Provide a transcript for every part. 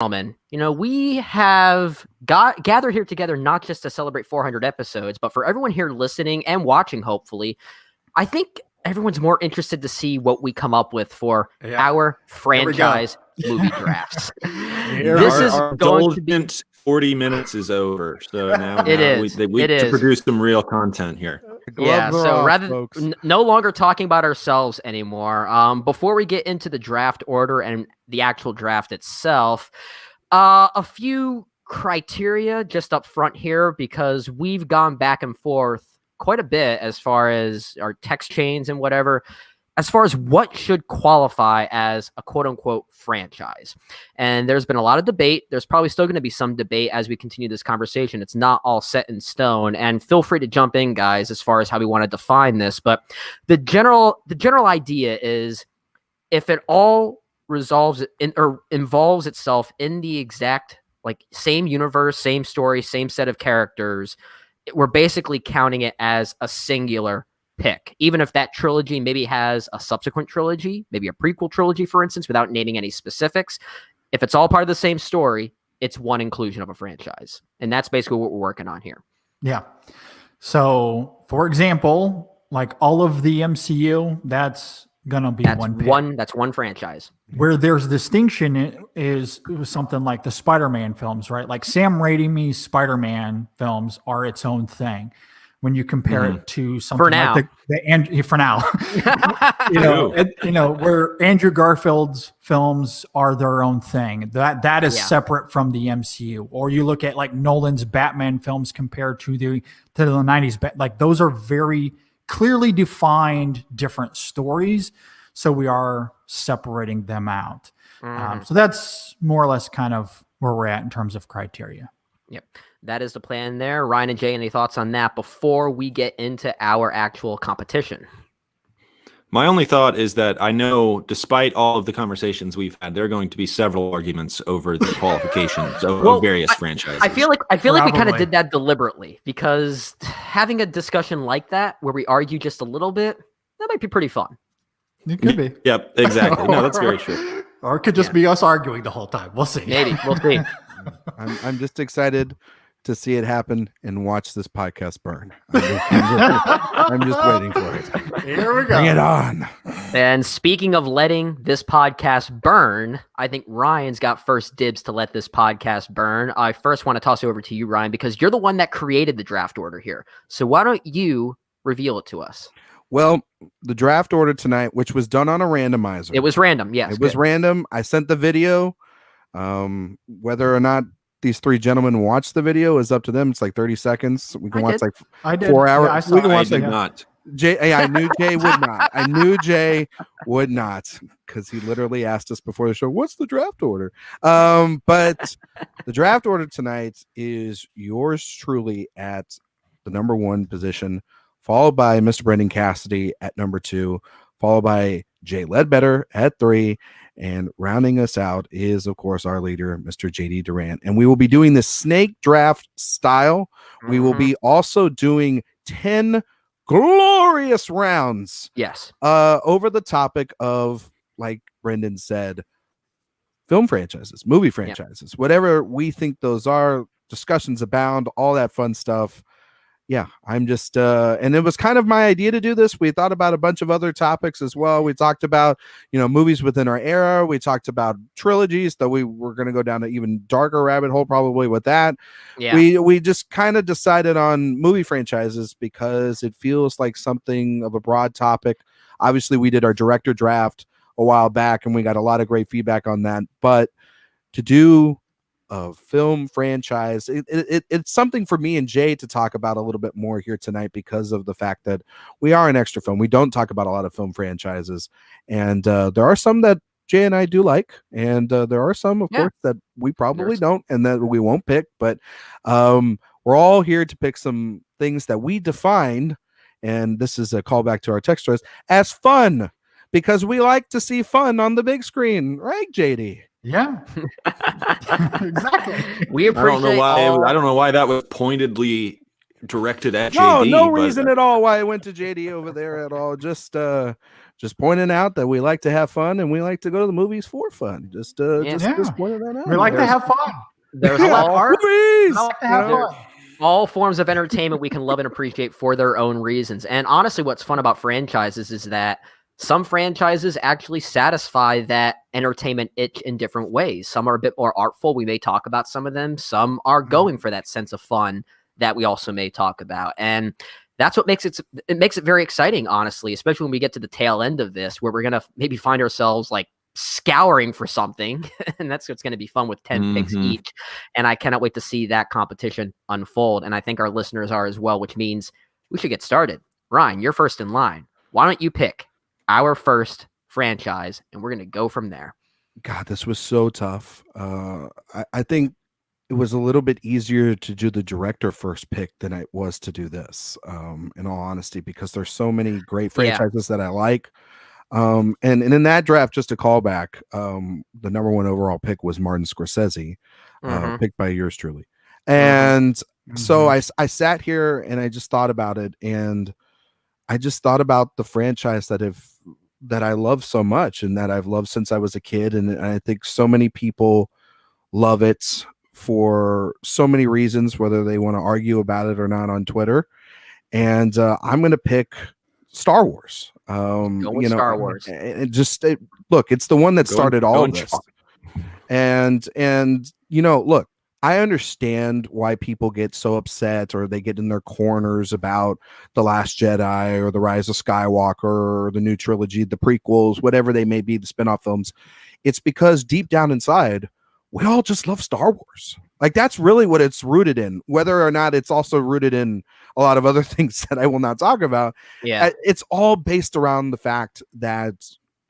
gentlemen, we have gathered here together not just to celebrate 400 episodes, but for everyone here listening and watching, hopefully, I think everyone's more interested to see what we come up with for our franchise movie drafts. Our going to be 40 minutes is over, so now we to produce some real content here. So no longer talking about ourselves anymore. Before we get into the draft order and the actual draft itself, a few criteria just up front here, because we've gone back and forth quite a bit as far as our text chains and whatever, as far as what should qualify as a quote-unquote franchise. And there's been a lot of debate. There's probably still going to be some debate as we continue this conversation. It's not all set in stone. And feel free to jump in, guys, as far as how we want to define this. But the general idea is, if it all resolves in or involves itself in the exact same universe, same story, same set of characters, we're basically counting it as a singular pick, even if that trilogy maybe has a subsequent trilogy, maybe a prequel trilogy, for instance, without naming any specifics. If it's all part of the same story, it's one inclusion of a franchise. And that's basically what we're working on here. Yeah. So, for example, all of the MCU, that's going to be one pick. That's one franchise. Where there's distinction is something like the Spider-Man films, right? Like Sam Raimi's Spider-Man films are its own thing. When you compare it to something for now. For now, where Andrew Garfield's films are their own thing. That is separate from the MCU. Or you look at Nolan's Batman films compared to the 90s. Those are very clearly defined different stories. So we are separating them out. So that's more or less kind of where we're at in terms of criteria. Yep. That is the plan there. Ryan and Jay, any thoughts on that before we get into our actual competition? My only thought is that I know, despite all of the conversations we've had, there are going to be several arguments over the qualifications of various franchises. I feel like we kind of did that deliberately, because having a discussion like that where we argue just a little bit, that might be pretty fun. It could be. Yep, exactly. No, that's very true. Or it could just be us arguing the whole time. We'll see. Maybe. We'll see. I'm just excited to see it happen and watch this podcast burn. I'm just waiting for it. Here we go. Bring it on. And speaking of letting this podcast burn, I think Ryan's got first dibs to let this podcast burn. I first want to toss it over to you, Ryan, because you're the one that created the draft order here. So why don't you reveal it to us? Well, the draft order tonight, which was done on a randomizer. It was random, yes. It was random. I sent the video. Whether or not these three gentlemen watch the video is up to them. It's 30 seconds. We can watch 4 hours. Yeah, we can watch not. Jay, I knew Jay would not. I knew Jay would not, because he literally asked us before the show, "What's the draft order?" But the draft order tonight is yours truly at the number 1 position, followed by Mr. Brendan Cassidy at number 2, followed by Jay Ledbetter at 3. And rounding us out is, of course, our leader, Mr. JD Durant. And we will be doing the snake draft style. We will be also doing 10 glorious rounds. Yes. Over the topic of, like Brendan said, film franchises, movie franchises, whatever we think those are, discussions abound, all that fun stuff. Yeah, I'm just, and it was kind of my idea to do this. We thought about a bunch of other topics as well. We talked about, movies within our era. We talked about trilogies, though we were going to go down an even darker rabbit hole probably with that. Yeah. We just kind of decided on movie franchises because it feels like something of a broad topic. Obviously, we did our director draft a while back, and we got a lot of great feedback on that. But to do a film franchise, it's something for me and Jay to talk about a little bit more here tonight, because of the fact that we are an extra film. We don't talk about a lot of film franchises, and there are some that Jay and I do like, and there are some, of course, that we probably don't and that we won't pick. But we're all here to pick some things that we define, and this is a callback to our text threads, as fun, because we like to see fun on the big screen, right, JD? Yeah, exactly. We appreciate. I don't know why that was pointedly directed at JD. No reason at all why I went to JD over there at all. Just Just pointing out that we like to have fun and we like to go to the movies for fun. Just pointing that out. We like to have fun. There's all forms of entertainment we can love and appreciate for their own reasons. And honestly, what's fun about franchises is that some franchises actually satisfy that entertainment itch in different ways. Some are a bit more artful. We may talk about some of them. Some are going for that sense of fun that we also may talk about. And that's what makes it very exciting, honestly, especially when we get to the tail end of this, where we're going to maybe find ourselves like scouring for something. And that's what's going to be fun with 10 picks each. And I cannot wait to see that competition unfold. And I think our listeners are as well, which means we should get started. Ryan, you're first in line. Why don't you pick our first franchise, and we're going to go from there. God, this was so tough. I think it was a little bit easier to do the director first pick than it was to do this, in all honesty, because there's so many great franchises that I like. And in that draft, just a callback, the number one overall pick was Martin Scorsese, picked by yours truly. And so I sat here and I just thought about it, and I just thought about the franchise that I love so much and that I've loved since I was a kid. And I think so many people love it for so many reasons, whether they want to argue about it or not on Twitter. And I'm going to pick Star Wars. Star Wars. Look, it's the one that started all of this. And look, I understand why people get so upset or they get in their corners about The Last Jedi or The Rise of Skywalker or the new trilogy, the prequels, whatever they may be, the spinoff films. It's because deep down inside, we all just love Star Wars. Like, that's really what it's rooted in, whether or not it's also rooted in a lot of other things that I will not talk about. Yeah. It's all based around the fact that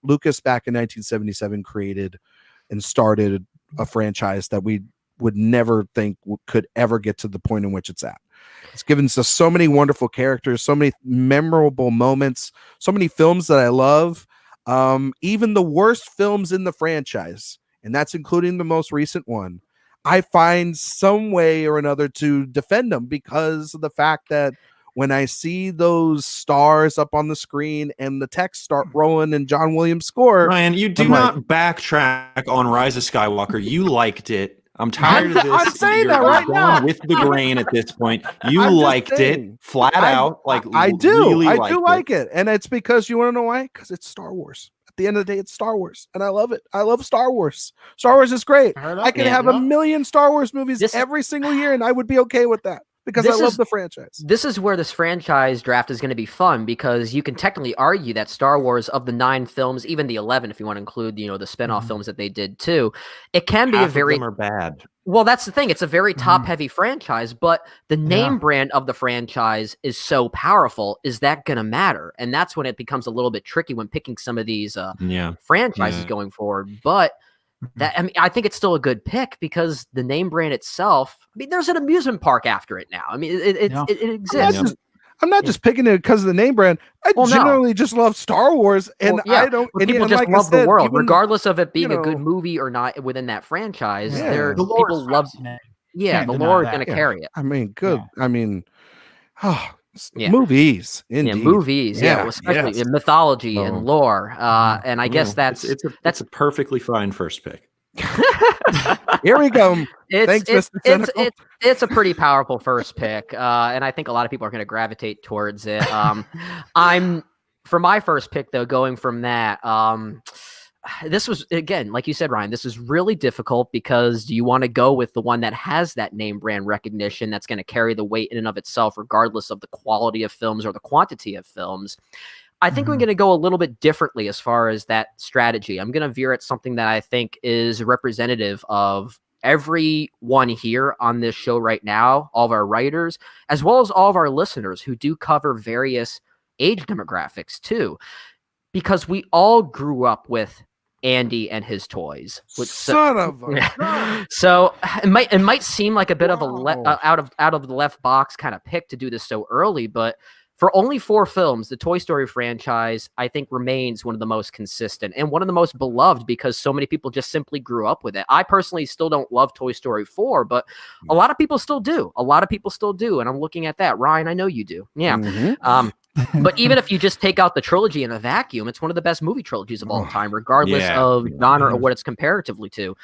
Lucas back in 1977 created and started a franchise that we would never think could ever get to the point in which it's at. It's given us so many wonderful characters, so many memorable moments, so many films that I love. Even the worst films in the franchise, and that's including the most recent one, I find some way or another to defend them because of the fact that when I see those stars up on the screen and the text start rolling and John Williams score. Ryan, you do not backtrack on Rise of Skywalker. You liked it. I'm tired of this. I'm saying that right now. With the grain at this point. You liked it flat out. I do. Really I do like it. And it's because, you want to know why? Because it's Star Wars. At the end of the day, it's Star Wars. And I love it. I love Star Wars. Star Wars is great. I could have a million Star Wars movies every single year, and I would be okay with that. Because I love the franchise. This is where this franchise draft is going to be fun, because you can technically argue that Star Wars, of the 9 films, even the 11, if you want to include, the spinoff films that they did too, it can be Half of them are bad. Well, that's the thing. It's a very top-heavy franchise, but the name brand of the franchise is so powerful. Is that going to matter? And that's when it becomes a little bit tricky when picking some of these franchises going forward. But I think it's still a good pick because the name brand itself. I mean, there's an amusement park after it now. I mean, it exists. I'm not just picking it because of the name brand. I generally just love Star Wars, and I don't. People just love the world, regardless of it being a good movie or not within that franchise. The people love. Yeah, the lore is going to carry it. I mean, good. Yeah. I mean, movies, indeed. Yeah, movies. Yeah, especially in mythology and lore. And I guess that's a perfectly fine first pick. Here we go. Thanks, Mr. Cynical. It's a pretty powerful first pick, and I think a lot of people are going to gravitate towards it. For my first pick, though, going from that, this was, again, like you said, Ryan, this is really difficult because do you want to go with the one that has that name brand recognition that's going to carry the weight in and of itself, regardless of the quality of films or the quantity of films? I think I'm going to go a little bit differently as far as that strategy. I'm going to veer at something that I think is representative of everyone here on this show right now, all of our writers, as well as all of our listeners who do cover various age demographics too, because we all grew up with Andy and his toys. Son of a So it might seem like a bit of a out of the left box kind of pick to do this so early, but for only 4 films, the Toy Story franchise, I think, remains one of the most consistent and one of the most beloved because so many people just simply grew up with it. I personally still don't love Toy Story 4, but a lot of people still do. A lot of people still do. And I'm looking at that. Ryan, I know you do. Yeah. Mm-hmm. But even if you just take out the trilogy in a vacuum, it's one of the best movie trilogies of all time, regardless of genre or what it's comparatively to.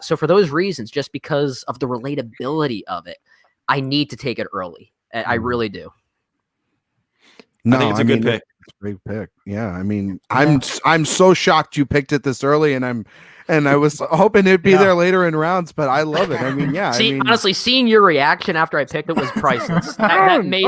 So for those reasons, just because of the relatability of it, I need to take it early. I really do. No, I think it's a good pick. It's a great pick. Yeah, I mean, I'm so shocked you picked it this early, and I was hoping it'd be there later in rounds, but I love it. I mean, yeah. Honestly, seeing your reaction after I picked it was priceless. that made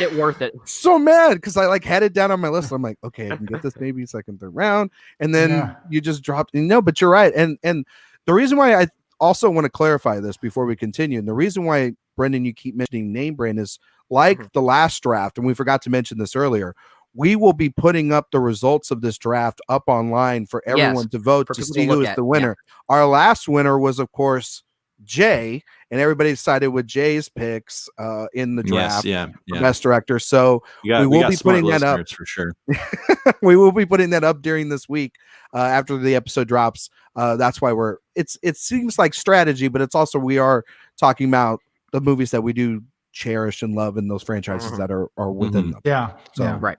it worth it. So mad because I had it down on my list. I'm like, okay, I can get this maybe second, third round, and then you just dropped. No, but you're right, and the reason why I also want to clarify this before we continue, and the reason why Brendan, you keep mentioning name brand is like the last draft, and we forgot to mention this earlier. We will be putting up the results of this draft up online for everyone to vote to see who is the winner. Yeah. Our last winner was, of course, Jay, and everybody decided with Jay's picks in the draft for best director. So we will be putting that up for sure. We will be putting that up during this week after the episode drops. That's why it seems like strategy, but it's also we are talking about the movies that we do cherish and love in those franchises that are within them. Yeah. So right.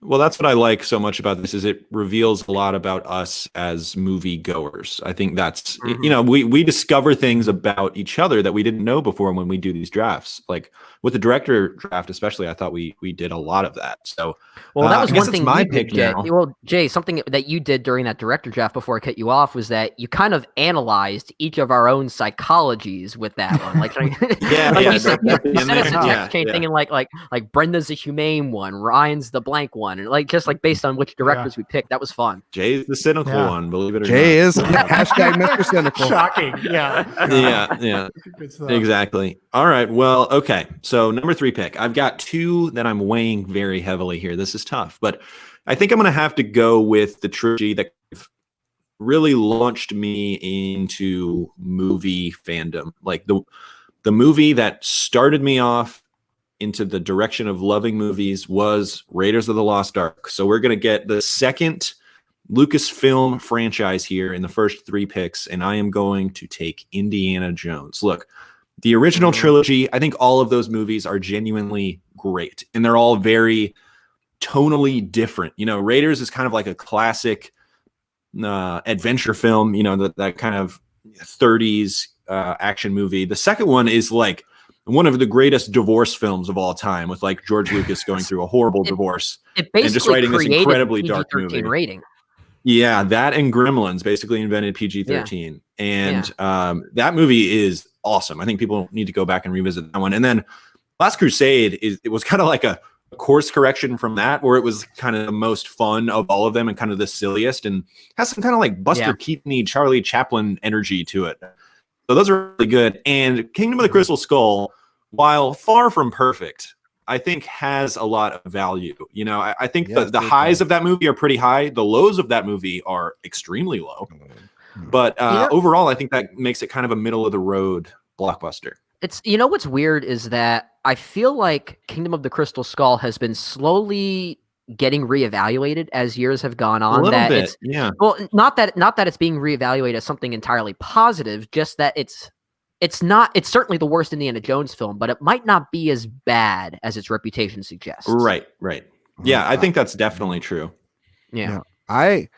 Well, that's what I like so much about this is it reveals a lot about us as movie goers. I think that's, we discover things about each other that we didn't know before when we do these drafts. Like with the director draft, especially, I thought we did a lot of that. So, well, that was one thing my pick Jay. now. Well, Jay, something that you did during that director draft before I cut you off was that you kind of analyzed each of our own psychologies with that one. Like, you sent us a text chain thinking like Brenda's a humane one, Ryan's the blank one. And just based on which directors we picked, that was fun. Jay's the cynical one, believe it or Jay not. Is hashtag Mr. Cynical. Shocking. Yeah. Exactly. All right. Well, okay. So number 3 pick. I've got 2 that I'm weighing very heavily here. This is tough, but I think I'm going to have to go with the trilogy that really launched me into movie fandom. Like the movie that started me off into the direction of loving movies was Raiders of the Lost Ark. So we're going to get the second Lucasfilm franchise here in the first 3 picks, and I am going to take Indiana Jones. Look, the original trilogy, I think all of those movies are genuinely great, and they're all very tonally different. Raiders is kind of like a classic adventure film, that kind of 30s action movie. The second one is like one of the greatest divorce films of all time, with George Lucas going through a horrible divorce and just writing this incredibly dark movie. Rating. Yeah, that and Gremlins basically invented PG-13, and that movie is awesome. I think people need to go back and revisit that one. And then Last Crusade it was kind of like a course correction from that, where it was kind of the most fun of all of them and kind of the silliest, and has some kind of Buster Keaton-y, Charlie Chaplin energy to it. So those are really good. And Kingdom of the Crystal Skull, while far from perfect, I think has a lot of value. I think the highs of that movie are pretty high. The lows of that movie are extremely low. But overall, I think that makes it kind of a middle of the road blockbuster. It's what's weird is that I feel like Kingdom of the Crystal Skull has been slowly getting reevaluated as years have gone on. A little bit, yeah. Well, not that it's being reevaluated as something entirely positive, just that it's certainly the worst Indiana Jones film, but it might not be as bad as its reputation suggests. Right. Yeah, I think that's definitely true. Yeah. I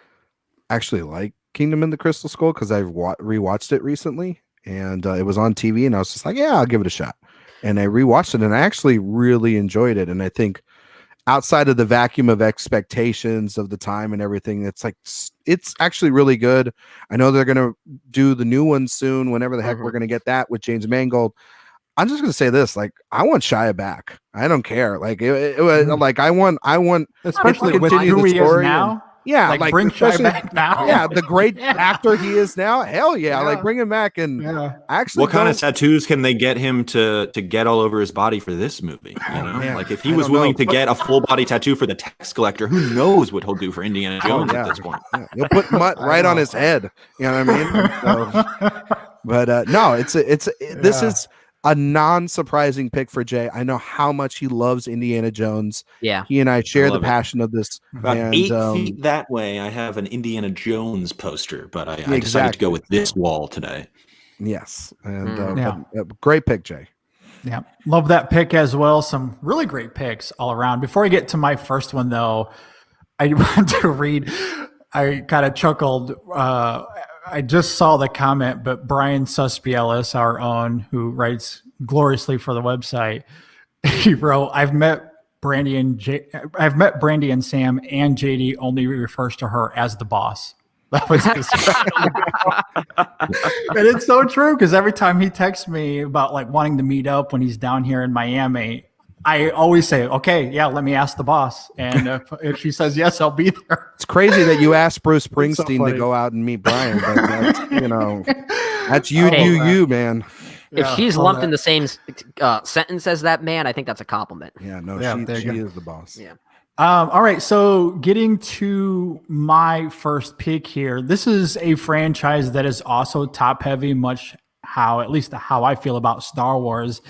actually like Kingdom of the Crystal Skull because I've rewatched it recently, and it was on TV, and I was just like, yeah, I'll give it a shot. And I rewatched it, and I actually really enjoyed it. And I think outside of the vacuum of expectations of the time and everything, it's actually really good. I know they're going to do the new one soon, whenever the heck we're going to get that with James Mangold. I'm just going to say this, I want Shia back. I don't care. I want, especially with who he is now. Yeah, bring Shia back now. Yeah, the great actor he is now. Hell yeah, bring him back. And actually, what kind of tattoos can they get him to get all over his body for this movie? If he was willing to get a full body tattoo for the tax collector, who knows what he'll do for Indiana Jones at this point? Yeah. You'll put mutt right on his head. You know what I mean? So, but no, this is a non-surprising pick for Jay. I know how much he loves Indiana Jones. Yeah. He and I share the passion of this. About and, 8 feet that way, I have an Indiana Jones poster, but I exactly. decided to go with this wall today. Yes. And great pick, Jay. Yeah. Love that pick as well. Some really great picks all around. Before I get to my first one, though, I want to read, I kind of chuckled. I just saw the comment, but Brian Suspielis, our own, who writes gloriously for the website, he wrote, I've met Brandy and Sam, and JD only refers to her as the boss. That was his and it's so true, because every time he texts me about like wanting to meet up when he's down here in Miami, I always say, okay, yeah, let me ask the boss. And if she says yes, I'll be there. It's crazy that you asked Bruce Springsteen to go out and meet Brian. But that's, that's you, man. If she's lumped in the same sentence as that man, I think that's a compliment. Yeah, no, she is the boss. Yeah. All right, so getting to my first pick here, this is a franchise that is also top heavy, much at least how I feel about Star Wars.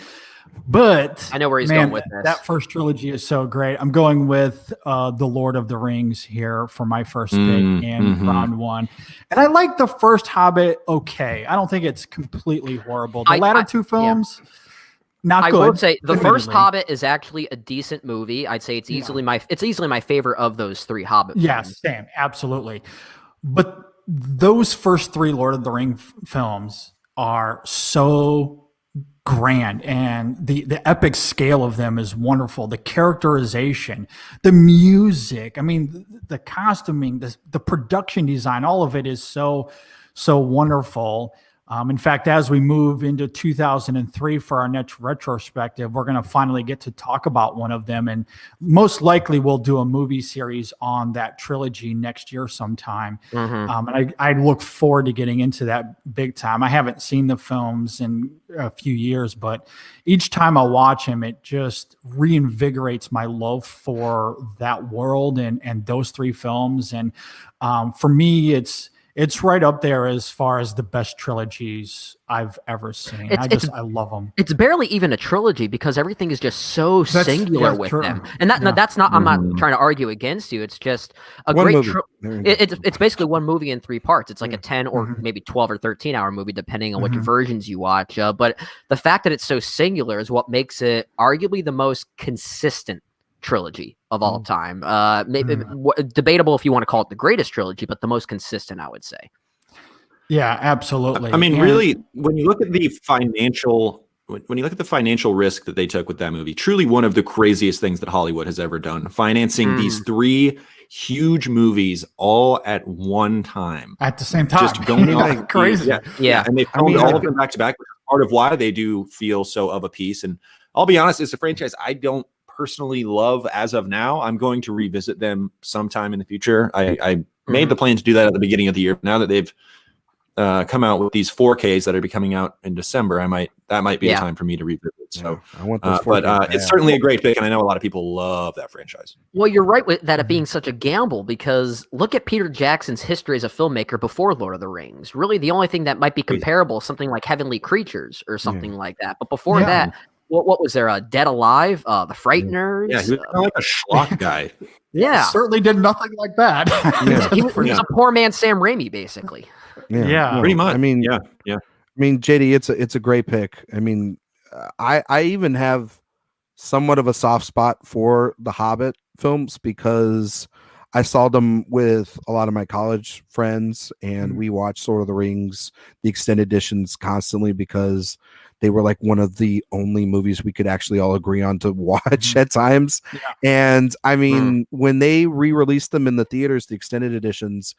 But I know where he's going with this. That first trilogy is so great. I'm going with The Lord of the Rings here for my first pick in round one. And I like the first Hobbit okay. I don't think it's completely horrible. The latter two films, not good. I would say the first Hobbit is actually a decent movie. I'd say it's easily my favorite of those three Hobbit films. Yes, Sam, absolutely. But those first three Lord of the Rings films are so grand, and the epic scale of them is wonderful. The characterization, the music, I mean, the costuming, the production design, all of it is so wonderful. In fact, as we move into 2003 for our next retrospective, we're going to finally get to talk about one of them. And most likely we'll do a movie series on that trilogy next year sometime. And I look forward to getting into that big time. I haven't seen the films in a few years, but each time I watch them, it just reinvigorates my love for that world and those three films. And for me, it's right up there as far as the best trilogies I've ever seen. I love them. It's barely even a trilogy because everything is just so singular with them. And that's not. I'm not trying to argue against you. It's just a great. It's basically one movie in three parts. It's like a 10 or maybe 12 or 13 hour movie, depending on which versions you watch. But the fact that it's so singular is what makes it arguably the most consistent trilogy of all time. Maybe debatable if you want to call it the greatest trilogy, but the most consistent, I would say. Yeah, absolutely. I mean, really, when you look at the financial risk that they took with that movie, truly one of the craziest things that Hollywood has ever done, financing these three huge movies all at one time, at the same time, just going like crazy. Yeah, and they filmed all of them back to back, which is part of why they do feel so of a piece. And I'll be honest, it's a franchise I don't personally love as of now. I'm going to revisit them sometime in the future. I made the plan to do that at the beginning of the year. Now that they've come out with these 4Ks that are be coming out in December, that might be the time for me to revisit. So I want those 4Ks, but it's certainly a great pick, and I know a lot of people love that franchise. Well, you're right with that it being such a gamble, because look at Peter Jackson's history as a filmmaker before Lord of the Rings. Really, the only thing that might be comparable is something like Heavenly Creatures or something like that. But before that, what was there? Dead Alive, The Frighteners. Yeah, he was kind of like a schlock guy. Yeah, certainly did nothing like that. He was a poor man Sam Raimi, basically. Yeah, pretty much. I mean, yeah. I mean, JD, it's a great pick. I mean, I even have somewhat of a soft spot for the Hobbit films because I saw them with a lot of my college friends, and we watched Lord of the Rings, the extended editions, constantly because they were like one of the only movies we could actually all agree on to watch at times. Yeah. And I mean, when they re-released them in the theaters, the extended editions,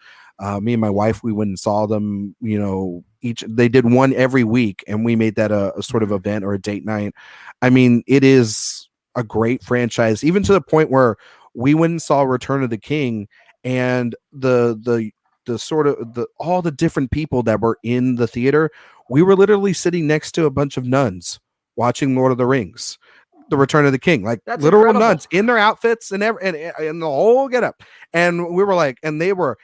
me and my wife, we went and saw them, they did one every week, and we made that a sort of event or a date night. I mean, it is a great franchise, even to the point where we went and saw Return of the King, and the sort of all the different people that were in the theater, we were literally sitting next to a bunch of nuns watching Lord of the Rings, The Return of the King, like That's literal incredible. nuns in their outfits and the whole get up. And we were like, and they were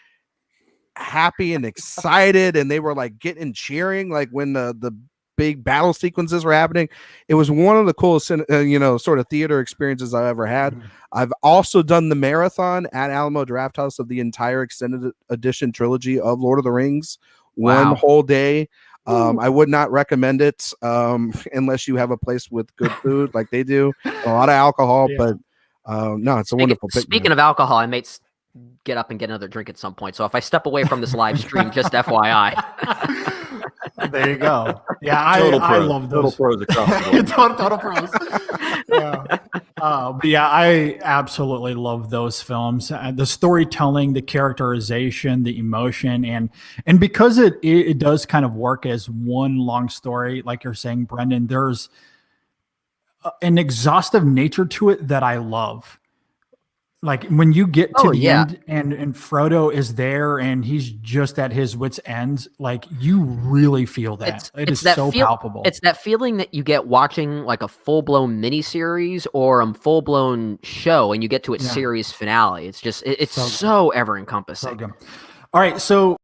happy and excited, and they were like getting cheering, like when the big battle sequences were happening. It was one of the coolest, sort of theater experiences I've ever had. I've also done the marathon at Alamo Drafthouse of the entire extended edition trilogy of Lord of the Rings, one whole day. I would not recommend it unless you have a place with good food like they do, a lot of alcohol, but no, it's a wonderful picnic. Speaking of alcohol, I may get up and get another drink at some point. So if I step away from this live stream, just FYI. There you go. Yeah, I love those. Total pros across the board. Total pros. But yeah, I absolutely love those films. The storytelling, the characterization, the emotion, and because it does kind of work as one long story, like you're saying, Brendan, there's an exhaustive nature to it that I love. Like when you get to the end and Frodo is there and he's just at his wit's end, like you really feel that. It's so palpable. It's that feeling that you get watching like a full-blown miniseries or a full-blown show and you get to its series finale. It's just, it's so ever encompassing. So good. All right. So